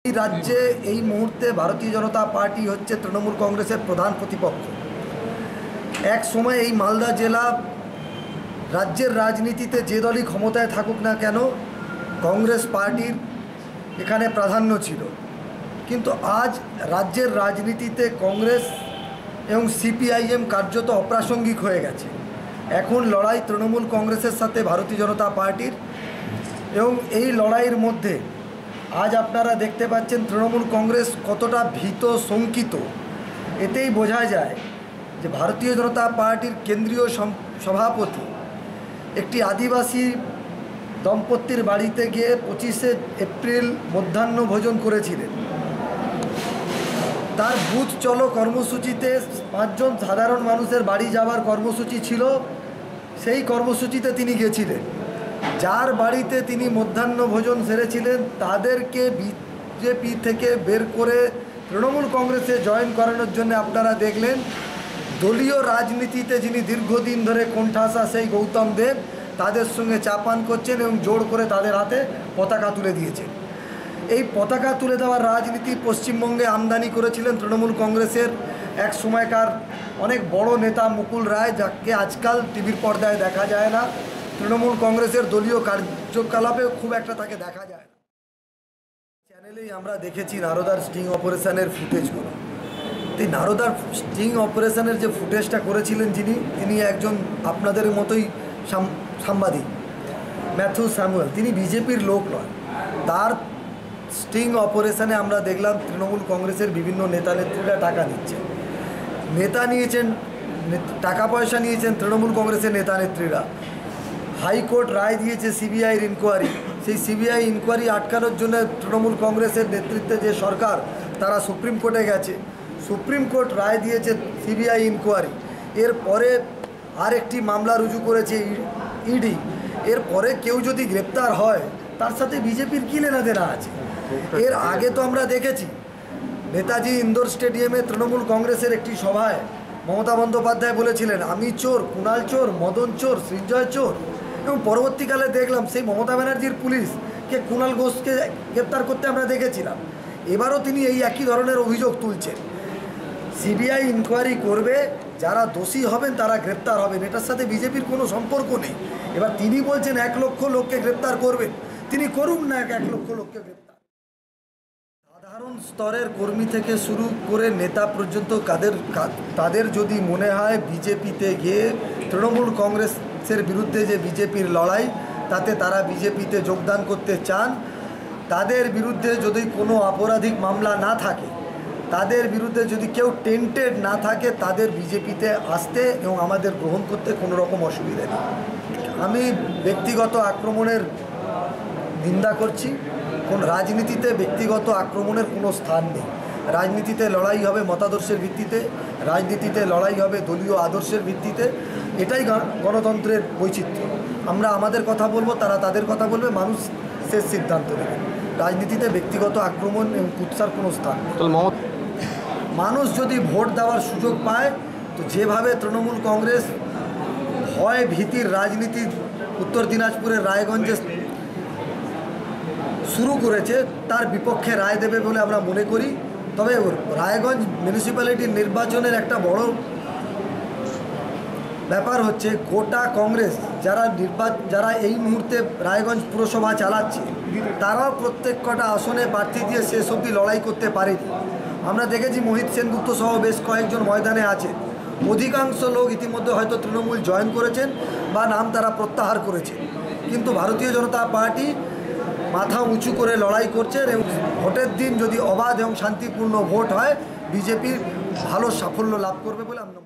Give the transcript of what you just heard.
রাজ্যে এই মুহূর্তে ভারতীয় জনতা পার্টি হচ্ছে তৃণমূল কংগ্রেসের প্রধান প্রতিপক্ষ। এক সময় এই মালদা জেলা রাজ্যের রাজনীতিতে যে দলই ক্ষমতায় থাকুক না কেন কংগ্রেস পার্টির এখানে প্রাধান্য ছিল, কিন্তু আজ রাজ্যের রাজনীতিতে কংগ্রেস এবং সিপিআইএম কার্যত অপ্রাসঙ্গিক হয়ে গেছে। এখন লড়াই তৃণমূল কংগ্রেসের সাথে ভারতীয় জনতা পার্টির, এবং এই লড়াইয়ের মধ্যে আজ আপনারা দেখতে পাচ্ছেন তৃণমূল কংগ্রেস কতটা ভীত শঙ্কিত। এতেই বোঝা যায় যে ভারতীয় জনতা পার্টির কেন্দ্রীয় সভাপতি একটি আদিবাসী দম্পতির বাড়িতে গিয়ে 25শে এপ্রিল মধ্যাহ্ন ভোজন করেছিলেন। তার বুথ চলো কর্মসূচিতে 5 জন সাধারণ মানুষের বাড়ি যাওয়ার কর্মসূচি ছিল, সেই কর্মসূচিতে তিনি গেছিলেন। যার বাড়িতে তিনি মধ্যাহ্ন ভোজন সেরেছিলেন তাদেরকে বিজেপি থেকে বের করে তৃণমূল কংগ্রেসে জয়েন করানোর জন্য আপনারা দেখলেন দলীয় রাজনীতিতে যিনি দীর্ঘদিন ধরে কোণঠাসা সেই গৌতম দেব তাদের সঙ্গে চাপান করছেন এবং জোর করে তাদের হাতে পতাকা তুলে দিয়েছেন। এই পতাকা তুলে দেওয়ার রাজনীতি পশ্চিমবঙ্গে আমদানি করেছিলেন তৃণমূল কংগ্রেসের এক সময়কার অনেক বড় নেতা মুকুল রায়, যাকে আজকাল টিভির পর্দায় দেখা যায় না। তৃণমূল কংগ্রেসের দলীয় কার্যকলাপে খুব একটা তাকে দেখা যায় না। চ্যানেলেই আমরা দেখেছি নারদার স্টিং অপারেশনের ফুটেজগুলো। এই নারদার স্টিং অপারেশনের যে ফুটেজটা করেছিলেন তিনি একজন আপনাদের মতোই সাংবাদিক, ম্যাথিউ স্যামুয়েল। তিনি বিজেপির লোক নয়। তার স্টিং অপারেশনে আমরা দেখলাম তৃণমূল কংগ্রেসের বিভিন্ন নেতা নেত্রীরা টাকা নিচ্ছেন, টাকা পয়সা নিয়েছেন তৃণমূল কংগ্রেসের নেতা নেত্রীরা। হাইকোর্ট রায় দিয়েছে সিবিআইয়ের ইনকোয়ারি, সেই সিবিআই ইনকোয়ারি আটকানোর জন্য তৃণমূল কংগ্রেসের নেতৃত্বে যে সরকার তারা সুপ্রিম কোর্টে গেছে। সুপ্রিম কোর্ট রায় দিয়েছে সিবিআই ইনকোয়ারি। এরপরে আরেকটি মামলা রুজু করেছে ইডি। এরপরে কেউ যদি গ্রেপ্তার হয় তার সাথে বিজেপির কী লেনাদেনা আছে? এর আগে তো আমরা দেখেছি নেতাজি ইন্দোর স্টেডিয়ামে তৃণমূল কংগ্রেসের একটি সভায় মমতা বন্দ্যোপাধ্যায় বলেছিলেন আমি চোর, কুণাল চোর, মদন চোর, সৃঞ্জয় চোর। এবং পরবর্তীকালে দেখলাম সেই মমতা ব্যানার্জির পুলিশকে কুণাল ঘোষকে গ্রেপ্তার করতে আমরা দেখেছিলাম। এবারও তিনি এই একই ধরনের অভিযোগ তুলছেন। সিবিআই ইনকোয়ারি করবে, যারা দোষী হবেন তারা গ্রেপ্তার হবেন, এটার সাথে বিজেপির কোনো সম্পর্ক নেই। এবার তিনি বলছেন 1 লক্ষ লোককে গ্রেপ্তার করবেন, তিনি করুন না 1 লক্ষ লোককে গ্রেপ্তার। সাধারণ স্তরের কর্মী থেকে শুরু করে নেতা পর্যন্ত তাদের যদি মনে হয় বিজেপিতে গিয়ে তৃণমূল কংগ্রেসের বিরুদ্ধে যে বিজেপির লড়াই তাতে তারা বিজেপিতে যোগদান করতে চান, তাদের বিরুদ্ধে যদি কোনো অপরাধিক মামলা না থাকে, তাদের বিরুদ্ধে যদি কেউ টেন্টেড না থাকে, তাদের বিজেপিতে আসতে এবং আমাদের গ্রহণ করতে কোনো রকম অসুবিধা নেই। আমি ব্যক্তিগত আক্রমণের নিন্দা করছি। কোন রাজনীতিতে ব্যক্তিগত আক্রমণের কোনো স্থান নেই। রাজনীতিতে লড়াই হবে মতাদর্শের ভিত্তিতে, রাজনীতিতে লড়াই হবে দলীয় আদর্শের ভিত্তিতে। এটাই গণতন্ত্রের বৈচিত্র্য। আমরা আমাদের কথা বলবো, তারা তাদের কথা বলবে, মানুষ শেষ সিদ্ধান্ত নেবে। রাজনীতিতে ব্যক্তিগত আক্রমণ এবং কুৎসার কোনো স্থান নেই। মানুষ যদি ভোট দেওয়ার সুযোগ পায়, তো যেভাবে তৃণমূল কংগ্রেস ভয় ভীতির রাজনীতি উত্তর দিনাজপুরের রায়গঞ্জে শুরু করেছে, তার বিপক্ষে রায় দেবে বলে আমরা মনে করি। তবে রায়গঞ্জ মিউনিসিপ্যালিটির নির্বাচনের একটা বড় ব্যাপার হচ্ছে গোটা কংগ্রেস যারা এই মুহূর্তে রায়গঞ্জ পুরসভা চালাচ্ছে, তারাও প্রত্যেক কটা আসনে প্রার্থী দিয়ে শেষ অবধি লড়াই করতে পারেনি। আমরা দেখেছি মোহিত সেনগুপ্ত সহ বেশ কয়েকজন ময়দানে আছে। অধিকাংশ লোক ইতিমধ্যে হয়তো তৃণমূল জয়েন করেছেন বা নাম তারা প্রত্যাহার করেছে, কিন্তু ভারতীয় জনতা পার্টি মাথা উঁচু করে লড়াই করছে এবং ভোটের দিন যদি অবাধ এবং শান্তিপূর্ণ ভোট হয়, বিজেপির ভালো সাফল্য লাভ করবে বলে আমরা